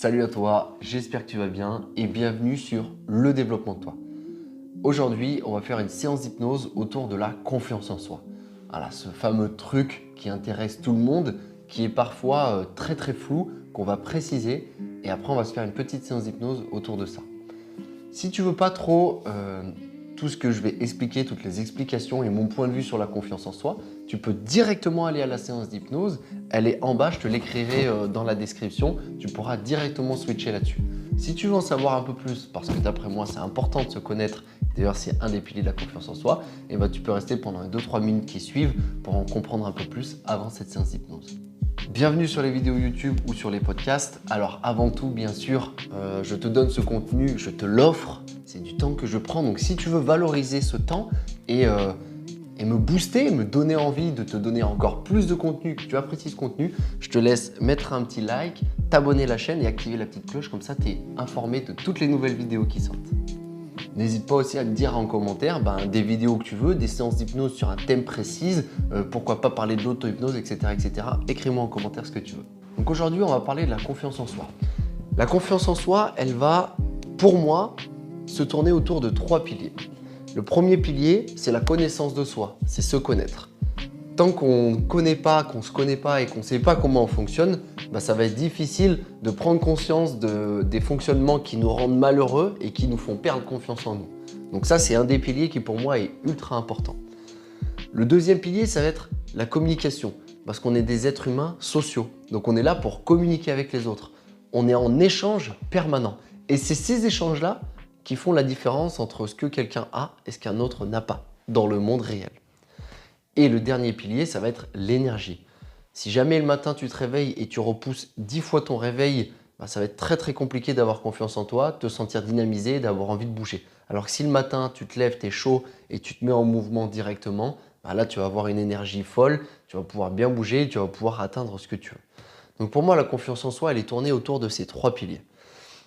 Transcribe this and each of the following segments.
Salut à toi, j'espère que tu vas bien et bienvenue sur le développement de toi. Aujourd'hui, on va faire une séance d'hypnose autour de la confiance en soi. Voilà, ce fameux truc qui intéresse tout le monde, qui est parfois très flou, qu'on va préciser et après on va se faire une petite séance d'hypnose autour de ça. Si tu veux pas trop tout ce que je vais expliquer, toutes les explications et mon point de vue sur la confiance en soi, tu peux directement aller à la séance d'hypnose. Elle est en bas, je te l'écrirai dans la description. Tu pourras directement switcher là-dessus. Si tu veux en savoir un peu plus, parce que d'après moi, c'est important de se connaître, d'ailleurs c'est un des piliers de la confiance en soi, et ben, tu peux rester pendant les 2-3 minutes qui suivent pour en comprendre un peu plus avant cette séance d'hypnose. Bienvenue sur les vidéos YouTube ou sur les podcasts. Alors avant tout, bien sûr, je te donne ce contenu, je te l'offre. C'est du temps que je prends. Donc si tu veux valoriser ce temps et me booster, me donner envie de te donner encore plus de contenu, que tu apprécies ce contenu, je te laisse mettre un petit like, t'abonner à la chaîne et activer la petite cloche. Comme ça, tu es informé de toutes les nouvelles vidéos qui sortent. N'hésite pas aussi à me dire en commentaire des vidéos que tu veux, des séances d'hypnose sur un thème précis, pourquoi pas parler de l'auto-hypnose, etc. Écris-moi en commentaire ce que tu veux. Donc aujourd'hui, on va parler de la confiance en soi. La confiance en soi, elle va, pour moi, se tourner autour de 3 piliers. Le premier pilier, c'est la connaissance de soi, c'est se connaître. Tant qu'on ne connaît pas, qu'on ne se connaît pas et qu'on ne sait pas comment on fonctionne, ça va être difficile de prendre conscience des fonctionnements qui nous rendent malheureux et qui nous font perdre confiance en nous. Donc ça, c'est un des piliers qui pour moi est ultra important. Le deuxième pilier, ça va être la communication, parce qu'on est des êtres humains sociaux. Donc on est là pour communiquer avec les autres. On est en échange permanent. Et c'est ces échanges-là qui font la différence entre ce que quelqu'un a et ce qu'un autre n'a pas dans le monde réel. Et le dernier pilier, ça va être l'énergie. Si jamais le matin tu te réveilles et tu repousses 10 fois ton réveil, ça va être très compliqué d'avoir confiance en toi, de te sentir dynamisé, d'avoir envie de bouger. Alors que si le matin tu te lèves, tu es chaud et tu te mets en mouvement directement, là tu vas avoir une énergie folle, tu vas pouvoir bien bouger, tu vas pouvoir atteindre ce que tu veux. Donc pour moi, la confiance en soi, elle est tournée autour de ces 3 piliers.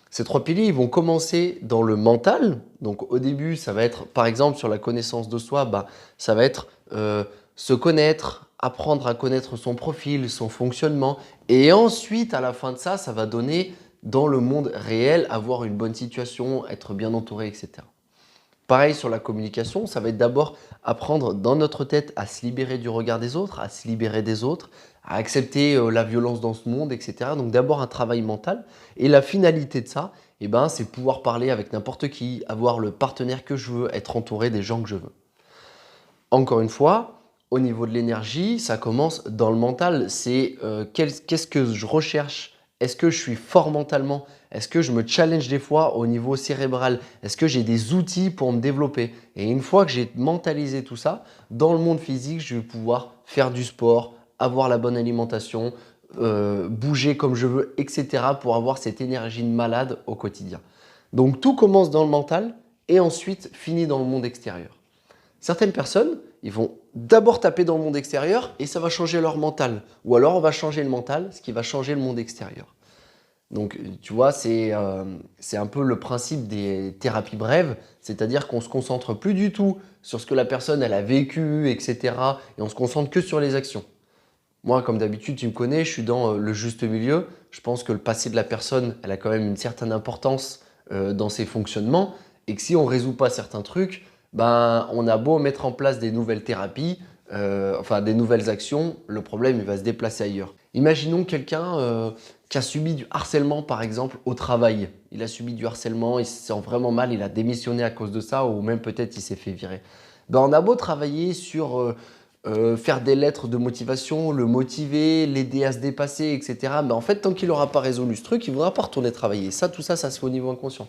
Ces 3 piliers, ils vont commencer dans le mental. Donc au début, ça va être, par exemple, sur la connaissance de soi, ça va être se connaître, apprendre à connaître son profil, son fonctionnement. Et ensuite, à la fin de ça, ça va donner dans le monde réel, avoir une bonne situation, être bien entouré, etc. Pareil sur la communication, ça va être d'abord apprendre dans notre tête à se libérer du regard des autres, à se libérer des autres, à accepter la violence dans ce monde, etc. Donc d'abord un travail mental. Et la finalité de ça, c'est pouvoir parler avec n'importe qui, avoir le partenaire que je veux, être entouré des gens que je veux. Encore une fois, au niveau de l'énergie, ça commence dans le mental. C'est qu'est-ce que je recherche? Est-ce que je suis fort mentalement? Est-ce que je me challenge des fois au niveau cérébral? Est-ce que j'ai des outils pour me développer? Et une fois que j'ai mentalisé tout ça, dans le monde physique, je vais pouvoir faire du sport, avoir la bonne alimentation, bouger comme je veux, etc. pour avoir cette énergie de malade au quotidien. Donc tout commence dans le mental et ensuite finit dans le monde extérieur. Certaines personnes, ils vont d'abord taper dans le monde extérieur et ça va changer leur mental. Ou alors on va changer le mental, ce qui va changer le monde extérieur. Donc tu vois, c'est un peu le principe des thérapies brèves, c'est-à-dire qu'on ne se concentre plus du tout sur ce que la personne elle a vécu, etc. Et on se concentre que sur les actions. Moi, comme d'habitude, tu me connais, je suis dans le juste milieu. Je pense que le passé de la personne, elle a quand même une certaine importance dans ses fonctionnements et que si on ne résout pas certains trucs, on a beau mettre en place des nouvelles thérapies, des nouvelles actions, le problème il va se déplacer ailleurs. Imaginons quelqu'un qui a subi du harcèlement par exemple au travail. Il a subi du harcèlement, il se sent vraiment mal, il a démissionné à cause de ça ou même peut-être il s'est fait virer. On a beau travailler sur faire des lettres de motivation, le motiver, l'aider à se dépasser, etc. Mais en fait, tant qu'il n'aura pas résolu ce truc, il ne voudra pas retourner travailler. Tout ça, ça se fait au niveau inconscient.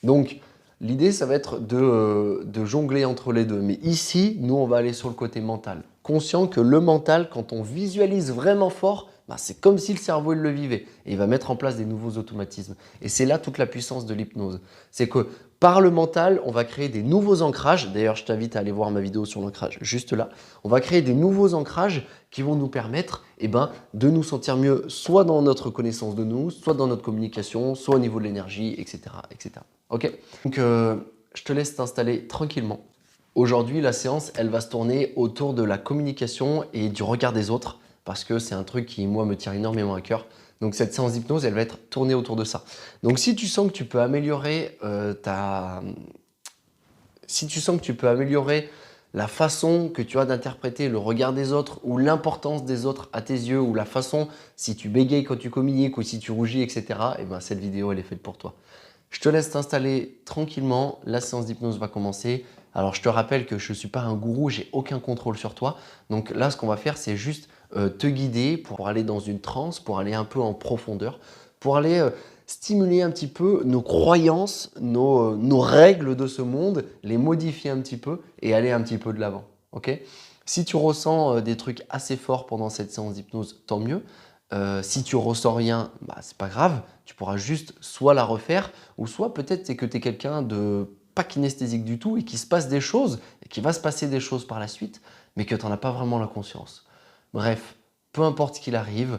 Donc, l'idée, ça va être de jongler entre les deux. Mais ici, nous, on va aller sur le côté mental. Conscient que le mental, quand on visualise vraiment fort, c'est comme si le cerveau il le vivait. Et il va mettre en place des nouveaux automatismes. Et c'est là toute la puissance de l'hypnose. C'est que par le mental, on va créer des nouveaux ancrages. D'ailleurs, je t'invite à aller voir ma vidéo sur l'ancrage juste là. On va créer des nouveaux ancrages qui vont nous permettre de nous sentir mieux, soit dans notre connaissance de nous, soit dans notre communication, soit au niveau de l'énergie, etc. Ok. Donc, je te laisse t'installer tranquillement. Aujourd'hui, la séance, elle va se tourner autour de la communication et du regard des autres parce que c'est un truc qui, moi, me tient énormément à cœur. Donc cette séance d'hypnose, elle va être tournée autour de ça. Donc si tu sens que tu peux améliorer si tu sens que tu peux améliorer la façon que tu as d'interpréter le regard des autres ou l'importance des autres à tes yeux ou la façon si tu bégayes quand tu communiques ou si tu rougis, etc., et ben cette vidéo, elle est faite pour toi. Je te laisse t'installer tranquillement. La séance d'hypnose va commencer. Alors, je te rappelle que je ne suis pas un gourou, j'ai aucun contrôle sur toi. Donc là, ce qu'on va faire, c'est juste te guider pour aller dans une transe, pour aller un peu en profondeur, pour aller stimuler un petit peu nos croyances, nos règles de ce monde, les modifier un petit peu et aller un petit peu de l'avant. Ok? Si tu ressens des trucs assez forts pendant cette séance d'hypnose, tant mieux. Si tu ressens rien, bah, c'est pas grave. Tu pourras juste soit la refaire, ou soit peut-être c'est que tu es quelqu'un de pas kinesthésique du tout et qu'il se passe des choses, et qu'il va se passer des choses par la suite, mais que tu n'en as pas vraiment la conscience. Bref, peu importe ce qu'il arrive,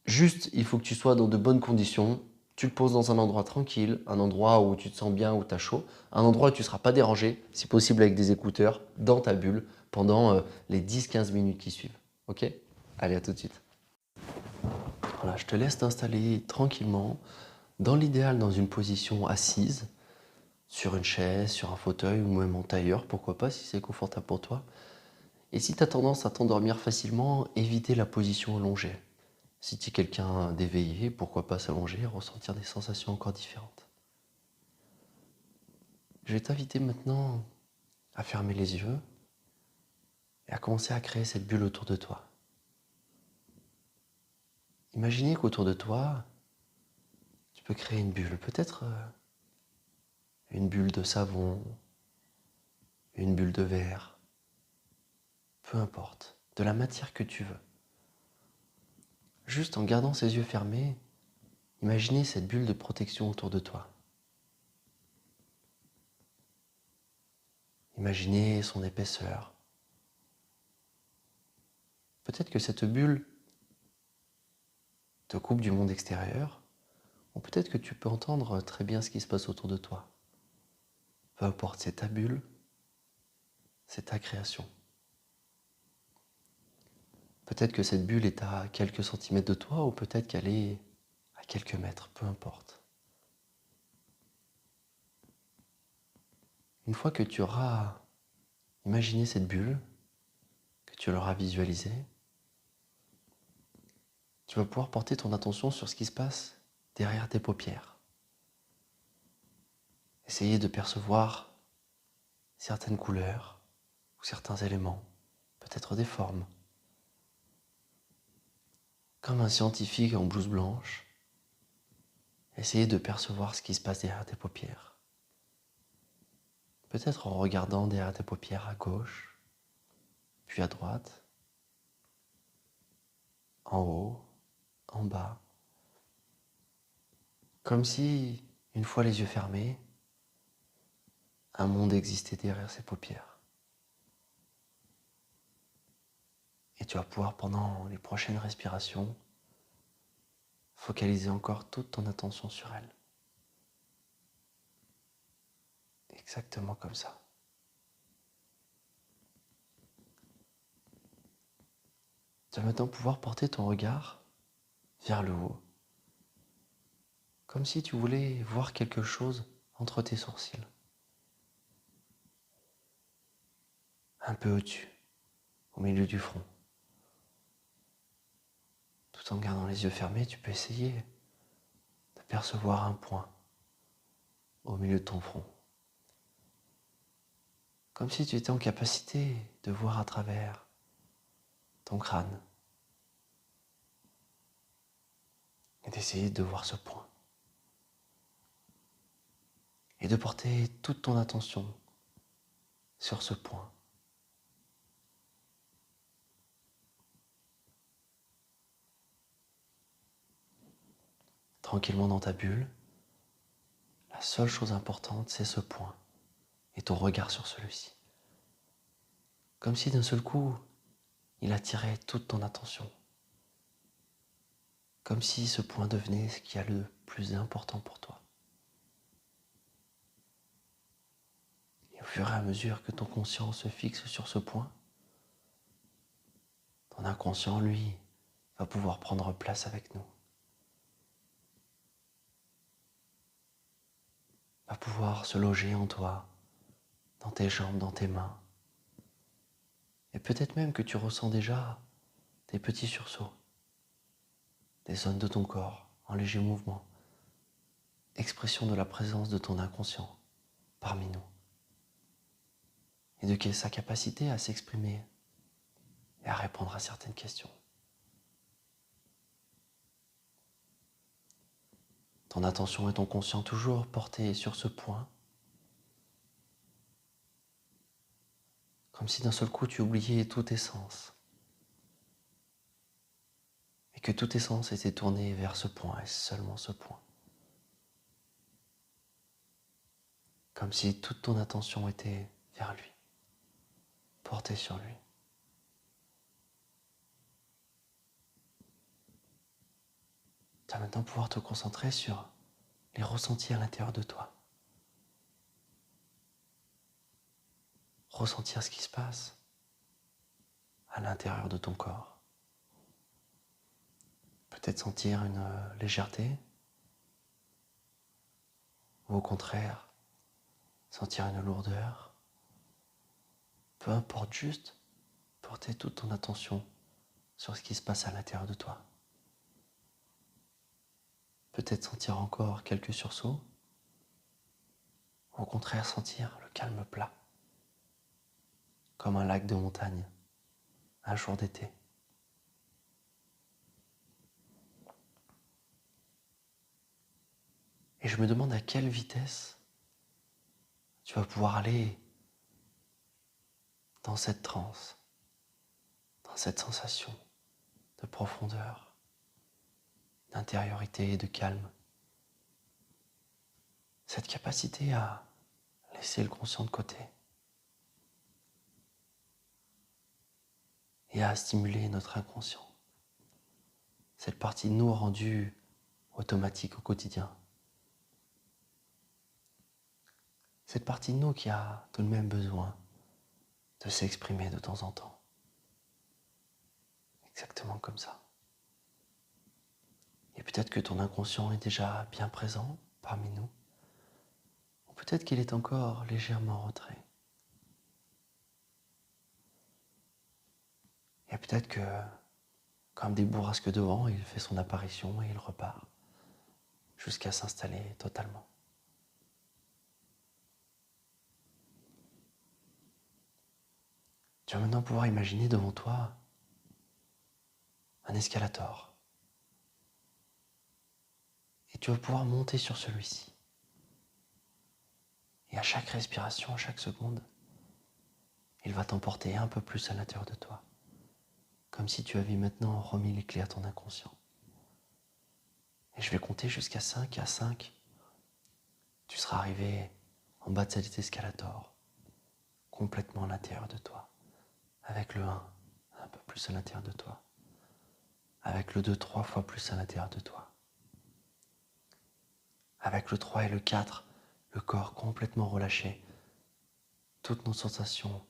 juste il faut que tu sois dans de bonnes conditions. Tu te poses dans un endroit tranquille, un endroit où tu te sens bien, où tu as chaud, un endroit où tu ne seras pas dérangé, si possible avec des écouteurs, dans ta bulle, pendant les 10-15 minutes qui suivent. Ok? Allez, à tout de suite. Voilà, je te laisse t'installer tranquillement, dans l'idéal dans une position assise, sur une chaise, sur un fauteuil ou même en tailleur, pourquoi pas si c'est confortable pour toi. Et si tu as tendance à t'endormir facilement, évitez la position allongée. Si tu es quelqu'un d'éveillé, pourquoi pas s'allonger et ressentir des sensations encore différentes. Je vais t'inviter maintenant à fermer les yeux et à commencer à créer cette bulle autour de toi. Imaginez qu'autour de toi, tu peux créer une bulle, peut-être une bulle de savon, une bulle de verre, peu importe, de la matière que tu veux. Juste en gardant ses yeux fermés, imaginez cette bulle de protection autour de toi. Imaginez son épaisseur. Peut-être que cette bulle te coupe du monde extérieur, ou peut-être que tu peux entendre très bien ce qui se passe autour de toi. Peu importe, c'est ta bulle, c'est ta création. Peut-être que cette bulle est à quelques centimètres de toi, ou peut-être qu'elle est à quelques mètres, peu importe. Une fois que tu auras imaginé cette bulle, que tu l'auras visualisée, tu vas pouvoir porter ton attention sur ce qui se passe derrière tes paupières. Essayer de percevoir certaines couleurs ou certains éléments, peut-être des formes. Comme un scientifique en blouse blanche, essayer de percevoir ce qui se passe derrière tes paupières. Peut-être en regardant derrière tes paupières à gauche, puis à droite, en haut, en bas. Comme si, une fois les yeux fermés, un monde existait derrière ces paupières. Et tu vas pouvoir, pendant les prochaines respirations, focaliser encore toute ton attention sur elle. Exactement comme ça. Tu vas maintenant pouvoir porter ton regard vers le haut, comme si tu voulais voir quelque chose entre tes sourcils. Un peu au-dessus, au milieu du front. Tout en gardant les yeux fermés, tu peux essayer d'apercevoir un point au milieu de ton front. Comme si tu étais en capacité de voir à travers ton crâne et d'essayer de voir ce point. Et de porter toute ton attention sur ce point. Tranquillement dans ta bulle, la seule chose importante, c'est ce point et ton regard sur celui-ci. Comme si d'un seul coup, il attirait toute ton attention. Comme si ce point devenait ce qui a le plus important pour toi. Et au fur et à mesure que ton conscient se fixe sur ce point, ton inconscient, lui, va pouvoir prendre place avec nous. pouvoir se loger en toi, dans tes jambes, dans tes mains. Et peut-être même que tu ressens déjà des petits sursauts, des zones de ton corps en léger mouvement, expression de la présence de ton inconscient parmi nous et de sa capacité à s'exprimer et à répondre à certaines questions. Ton attention et ton conscient toujours portés sur ce point, comme si d'un seul coup tu oubliais tous tes sens et que tous tes sens étaient tournés vers ce point et seulement ce point. Comme si toute ton attention était vers lui, portée sur lui. Tu vas maintenant pouvoir te concentrer sur les ressentis à l'intérieur de toi. Ressentir ce qui se passe à l'intérieur de ton corps. Peut-être sentir une légèreté, ou au contraire, sentir une lourdeur. Peu importe, juste porter toute ton attention sur ce qui se passe à l'intérieur de toi. Peut-être sentir encore quelques sursauts, ou au contraire sentir le calme plat, comme un lac de montagne, un jour d'été. Et je me demande à quelle vitesse tu vas pouvoir aller dans cette transe, dans cette sensation de profondeur, d'intériorité et de calme. Cette capacité à laisser le conscient de côté et à stimuler notre inconscient. Cette partie de nous rendue automatique au quotidien. Cette partie de nous qui a tout de même besoin de s'exprimer de temps en temps. Exactement comme ça. Et peut-être que ton inconscient est déjà bien présent parmi nous. Ou peut-être qu'il est encore légèrement en retrait. Et peut-être que, comme des bourrasques de vent, il fait son apparition et il repart jusqu'à s'installer totalement. Tu vas maintenant pouvoir imaginer devant toi un escalator. Et tu vas pouvoir monter sur celui-ci. Et à chaque respiration, à chaque seconde, il va t'emporter un peu plus à l'intérieur de toi. Comme si tu avais maintenant remis les clés à ton inconscient. Et je vais compter jusqu'à 5. À 5, tu seras arrivé en bas de cet escalator, complètement à l'intérieur de toi. Avec le 1 peu plus à l'intérieur de toi. Avec le 2, 3 fois plus à l'intérieur de toi. Avec le 3 et le 4, le corps complètement relâché. Toutes nos sensations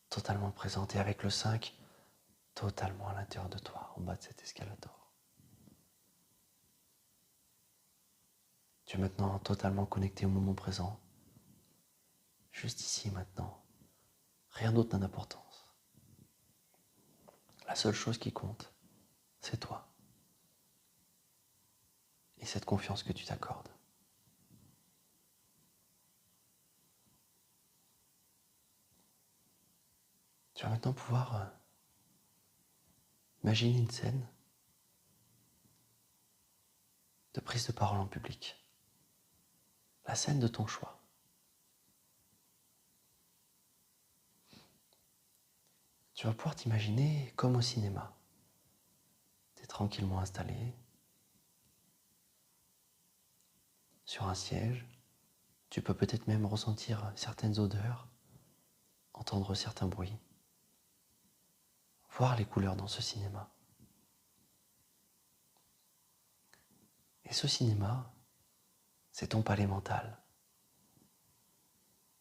totalement présentes. Et avec le 5, totalement à l'intérieur de toi, en bas de cet escalator. Tu es maintenant totalement connecté au moment présent. Juste ici, maintenant. Rien d'autre n'a d'importance. La seule chose qui compte, c'est toi. Et cette confiance que tu t'accordes. Tu vas maintenant pouvoir imaginer une scène de prise de parole en public. La scène de ton choix. Tu vas pouvoir t'imaginer comme au cinéma. Tu es tranquillement installé sur un siège. Tu peux peut-être même ressentir certaines odeurs, entendre certains bruits, voir les couleurs dans ce cinéma. Et ce cinéma, c'est ton palais mental.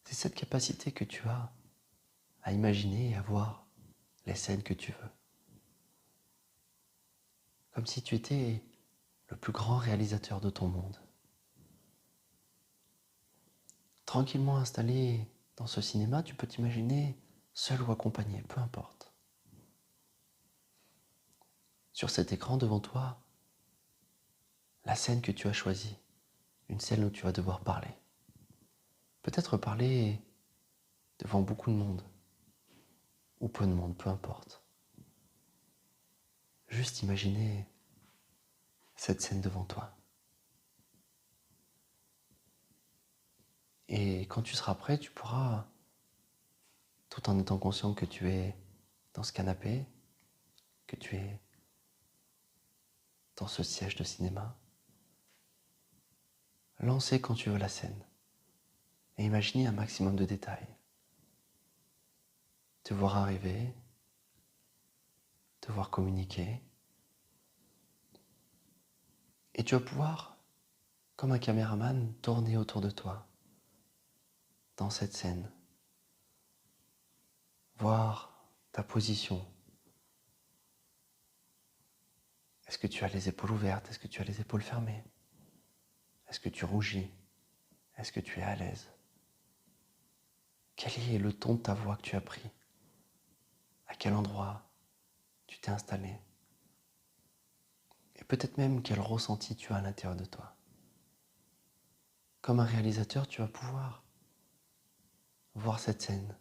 C'est cette capacité que tu as à imaginer et à voir les scènes que tu veux. Comme si tu étais le plus grand réalisateur de ton monde. tranquillement installé dans ce cinéma, tu peux t'imaginer seul ou accompagné, peu importe. Sur cet écran devant toi, la scène que tu as choisie, une scène où tu vas devoir parler. Peut-être parler devant beaucoup de monde, ou peu de monde, peu importe. Juste imaginer cette scène devant toi. Et quand tu seras prêt, tu pourras, tout en étant conscient que tu es dans ce canapé, que tu es dans ce siège de cinéma, lancer quand tu veux la scène et imaginer un maximum de détails. Te voir arriver, te voir communiquer, et tu vas pouvoir, comme un caméraman, tourner autour de toi, dans cette scène, voir ta position. Est-ce que tu as les épaules ouvertes? Est-ce que tu as les épaules fermées? Est-ce que tu rougis? Est-ce que tu es à l'aise? Quel est le ton de ta voix que tu as pris? À quel endroit tu t'es installé? Et peut-être même quel ressenti tu as à l'intérieur de toi. Comme un réalisateur, tu vas pouvoir voir cette scène,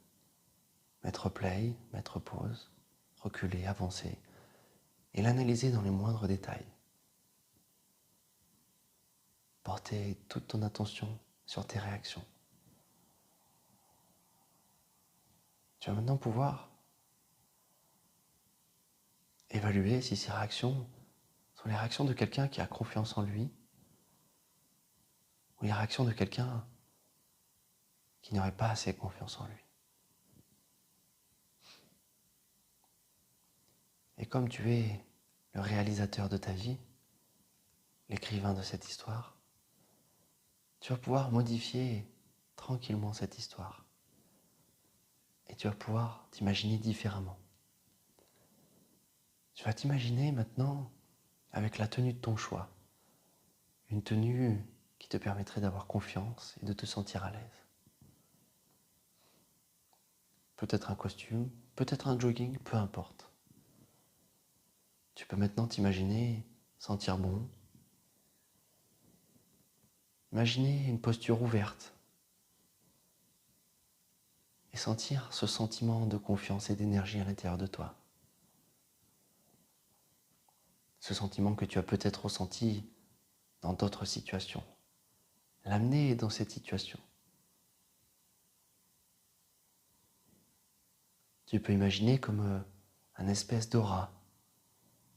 mettre play, mettre pause, reculer, avancer, et l'analyser dans les moindres détails. Porter toute ton attention sur tes réactions. Tu vas maintenant pouvoir évaluer si ces réactions sont les réactions de quelqu'un qui a confiance en lui ou les réactions de quelqu'un qui n'aurait pas assez confiance en lui. Et comme tu es le réalisateur de ta vie, l'écrivain de cette histoire, tu vas pouvoir modifier tranquillement cette histoire. Et tu vas pouvoir t'imaginer différemment. Tu vas t'imaginer maintenant avec la tenue de ton choix. Une tenue qui te permettrait d'avoir confiance et de te sentir à l'aise. Peut-être un costume, peut-être un jogging, peu importe. Tu peux maintenant t'imaginer sentir bon. Imaginer une posture ouverte. Et sentir ce sentiment de confiance et d'énergie à l'intérieur de toi. Ce sentiment que tu as peut-être ressenti dans d'autres situations. L'amener dans cette situation. Tu peux imaginer comme un espèce d'aura,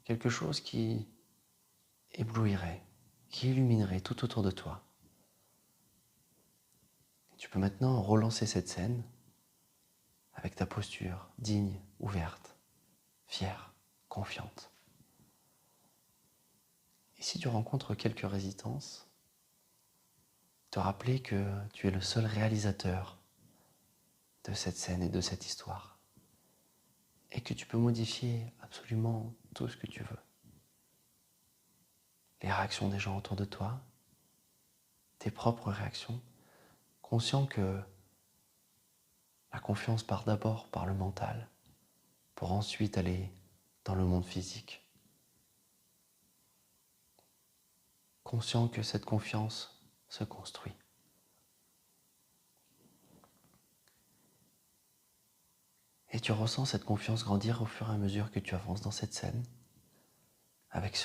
quelque chose qui éblouirait, qui illuminerait tout autour de toi. Tu peux maintenant relancer cette scène avec ta posture digne, ouverte, fière, confiante. Et si tu rencontres quelques résistances, te rappeler que tu es le seul réalisateur de cette scène et de cette histoire. Et que tu peux modifier absolument tout ce que tu veux. Les réactions des gens autour de toi, tes propres réactions, conscient que la confiance part d'abord par le mental, pour ensuite aller dans le monde physique. Conscient que cette confiance se construit. Et tu ressens cette confiance grandir au fur et à mesure que tu avances dans cette scène, avec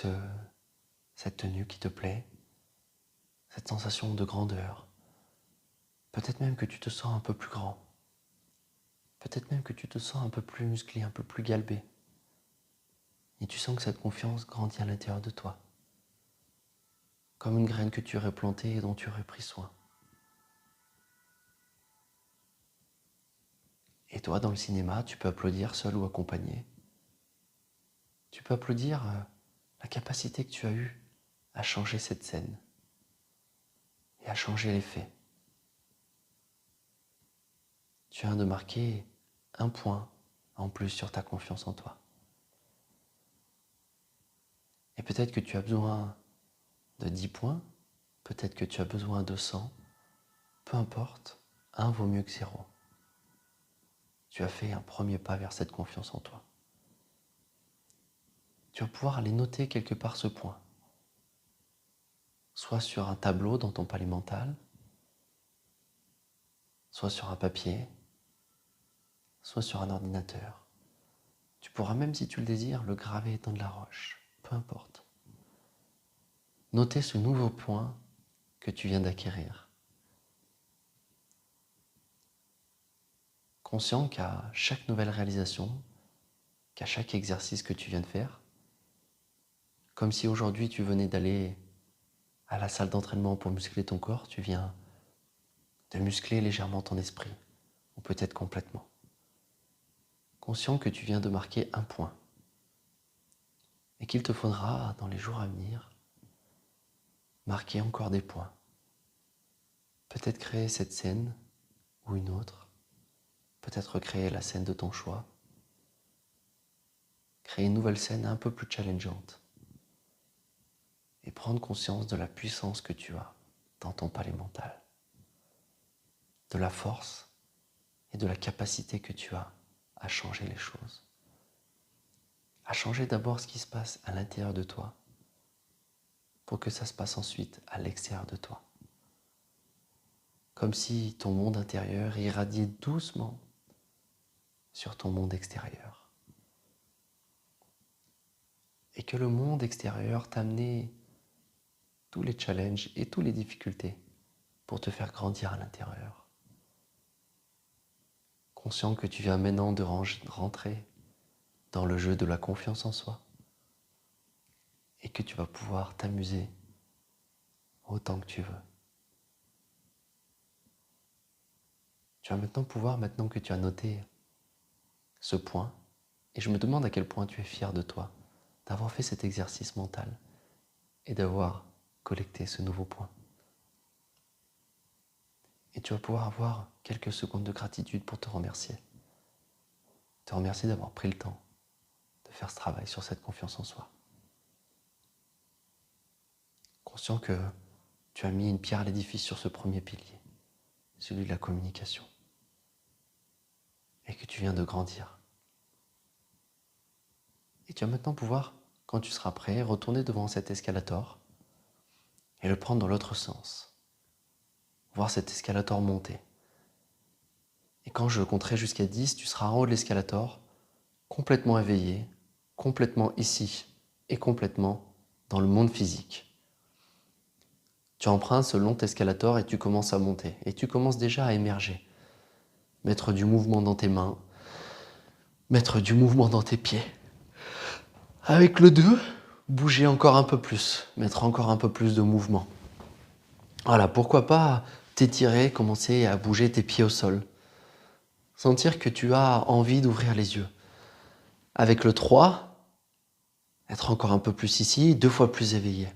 cette tenue qui te plaît, cette sensation de grandeur. Peut-être même que tu te sens un peu plus grand. Peut-être même que tu te sens un peu plus musclé, un peu plus galbé. Et tu sens que cette confiance grandit à l'intérieur de toi. Comme une graine que tu aurais plantée et dont tu aurais pris soin. Et toi, dans le cinéma, tu peux applaudir seul ou accompagné. Tu peux applaudir la capacité que tu as eue à changer cette scène et à changer les faits. Tu viens de marquer un point en plus sur ta confiance en toi. Et peut-être que tu as besoin de 10 points, peut-être que tu as besoin de 100, peu importe, 1 vaut mieux que 0. Tu as fait un premier pas vers cette confiance en toi. Tu vas pouvoir aller noter quelque part ce point, soit sur un tableau dans ton palais mental, soit sur un papier, soit sur un ordinateur. Tu pourras même, si tu le désires, le graver dans de la roche, peu importe. Noter ce nouveau point que tu viens d'acquérir. Conscient qu'à chaque nouvelle réalisation, qu'à chaque exercice que tu viens de faire, comme si aujourd'hui tu venais d'aller à la salle d'entraînement pour muscler ton corps, tu viens de muscler légèrement ton esprit, ou peut-être complètement. Conscient que tu viens de marquer un point, et qu'il te faudra, dans les jours à venir, marquer encore des points. Peut-être créer cette scène ou une autre, peut-être créer la scène de ton choix, créer une nouvelle scène un peu plus challengeante, et prendre conscience de la puissance que tu as dans ton palais mental, de la force et de la capacité que tu as à changer les choses, à changer d'abord ce qui se passe à l'intérieur de toi, pour que ça se passe ensuite à l'extérieur de toi. Comme si ton monde intérieur irradiait doucement sur ton monde extérieur. Et que le monde extérieur t'amenait tous les challenges et toutes les difficultés pour te faire grandir à l'intérieur. Conscient que tu viens maintenant de rentrer dans le jeu de la confiance en soi et que tu vas pouvoir t'amuser autant que tu veux. Tu vas maintenant pouvoir, maintenant que tu as noté ce point, et je me demande à quel point tu es fier de toi, d'avoir fait cet exercice mental et d'avoir collecté ce nouveau point. Et tu vas pouvoir avoir quelques secondes de gratitude pour te remercier. Te remercier d'avoir pris le temps de faire ce travail sur cette confiance en soi. Conscient que tu as mis une pierre à l'édifice sur ce premier pilier, celui de la communication, et que tu viens de grandir. Et tu vas maintenant pouvoir, quand tu seras prêt, retourner devant cet escalator et le prendre dans l'autre sens. Voir cet escalator monter. Et quand je compterai jusqu'à 10, tu seras en haut de l'escalator, complètement éveillé, complètement ici et complètement dans le monde physique. Tu empruntes ce long escalator et tu commences à monter. Et tu commences déjà à émerger. Mettre du mouvement dans tes mains, mettre du mouvement dans tes pieds. Avec le 2, bouger encore un peu plus, mettre encore un peu plus de mouvement. Voilà, pourquoi pas t'étirer, commencer à bouger tes pieds au sol. Sentir que tu as envie d'ouvrir les yeux. Avec le 3, être encore un peu plus ici, 2 fois plus éveillé.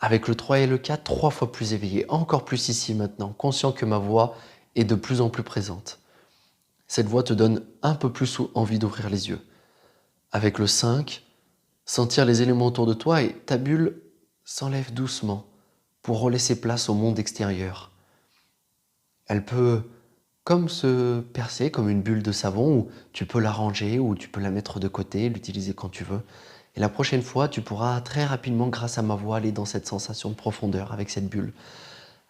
Avec le 3 et le 4, 3 fois plus éveillé, encore plus ici maintenant, conscient que ma voix est de plus en plus présente. Cette voix te donne un peu plus envie d'ouvrir les yeux. Avec le 5, sentir les éléments autour de toi et ta bulle s'enlève doucement pour relaisser place au monde extérieur. Elle peut comme se percer comme une bulle de savon où tu peux la ranger ou tu peux la mettre de côté, l'utiliser quand tu veux. Et la prochaine fois, tu pourras très rapidement, grâce à ma voix, aller dans cette sensation de profondeur avec cette bulle.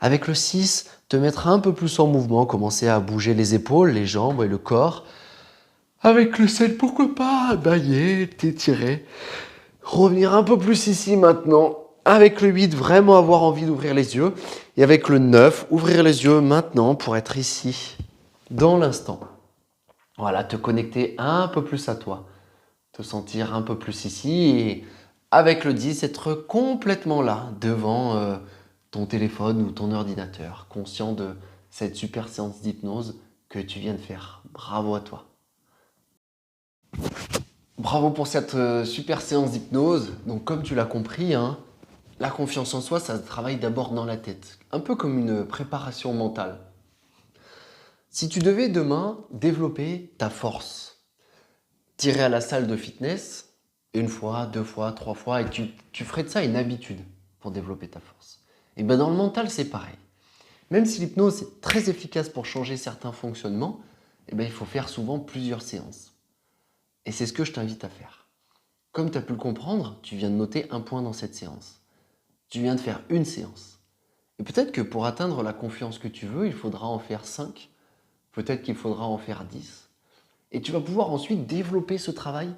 Avec le 6, te mettre un peu plus en mouvement, commencer à bouger les épaules, les jambes et le corps. Avec le 7, pourquoi pas bailler, t'étirer. Revenir un peu plus ici maintenant. Avec le 8, vraiment avoir envie d'ouvrir les yeux. Et avec le 9, ouvrir les yeux maintenant pour être ici, dans l'instant. Voilà, te connecter un peu plus à toi. Te sentir un peu plus ici. Et avec le 10, être complètement là, devant ton téléphone ou ton ordinateur, conscient de cette super séance d'hypnose que tu viens de faire. Bravo à toi. Bravo pour cette super séance d'hypnose. Donc comme tu l'as compris, la confiance en soi, ça travaille d'abord dans la tête. Un peu comme une préparation mentale. Si tu devais demain développer ta force, t'irais à la salle de fitness 1 fois, 2 fois, 3 fois et tu ferais de ça une habitude pour développer ta force. Et bien dans le mental, c'est pareil. Même si l'hypnose est très efficace pour changer certains fonctionnements, eh ben, il faut faire souvent plusieurs séances. Et c'est ce que je t'invite à faire. Comme tu as pu le comprendre, tu viens de noter un point dans cette séance. Tu viens de faire une séance. Et peut-être que pour atteindre la confiance que tu veux, il faudra en faire 5. Peut-être qu'il faudra en faire 10. Et tu vas pouvoir ensuite développer ce travail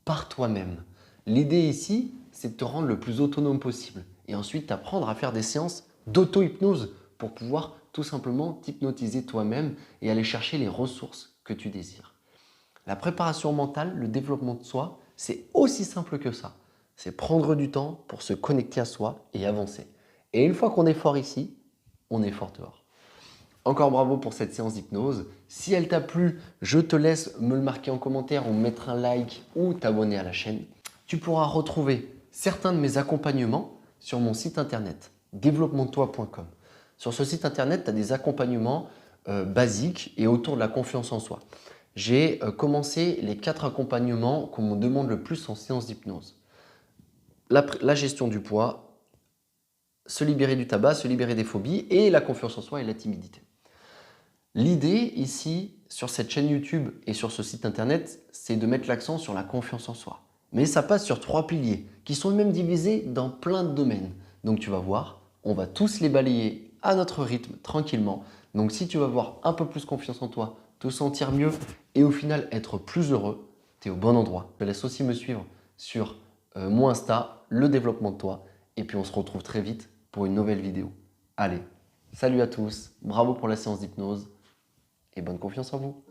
par toi-même. L'idée ici, c'est de te rendre le plus autonome possible. Et ensuite, t'apprendre à faire des séances d'auto-hypnose pour pouvoir tout simplement t'hypnotiser toi-même et aller chercher les ressources que tu désires. La préparation mentale, le développement de soi, c'est aussi simple que ça. C'est prendre du temps pour se connecter à soi et avancer. Et une fois qu'on est fort ici, on est fort dehors. Encore bravo pour cette séance d'hypnose. Si elle t'a plu, je te laisse me le marquer en commentaire ou mettre un like ou t'abonner à la chaîne. Tu pourras retrouver certains de mes accompagnements sur mon site internet développementtoi.com. Sur ce site internet, tu as des accompagnements basiques et autour de la confiance en soi. J'ai commencé les 4 accompagnements qu'on me demande le plus en séance d'hypnose. La gestion du poids, se libérer du tabac, se libérer des phobies et la confiance en soi et la timidité. L'idée ici, sur cette chaîne YouTube et sur ce site internet, c'est de mettre l'accent sur la confiance en soi. Mais ça passe sur 3 piliers qui sont même divisés dans plein de domaines. Donc tu vas voir, on va tous les balayer à notre rythme, tranquillement. Donc si tu vas avoir un peu plus confiance en toi, te sentir mieux et au final être plus heureux, tu es au bon endroit. Je te laisse aussi me suivre sur mon Insta, le développement de toi. Et puis on se retrouve très vite pour une nouvelle vidéo. Allez, salut à tous, bravo pour la séance d'hypnose et bonne confiance en vous.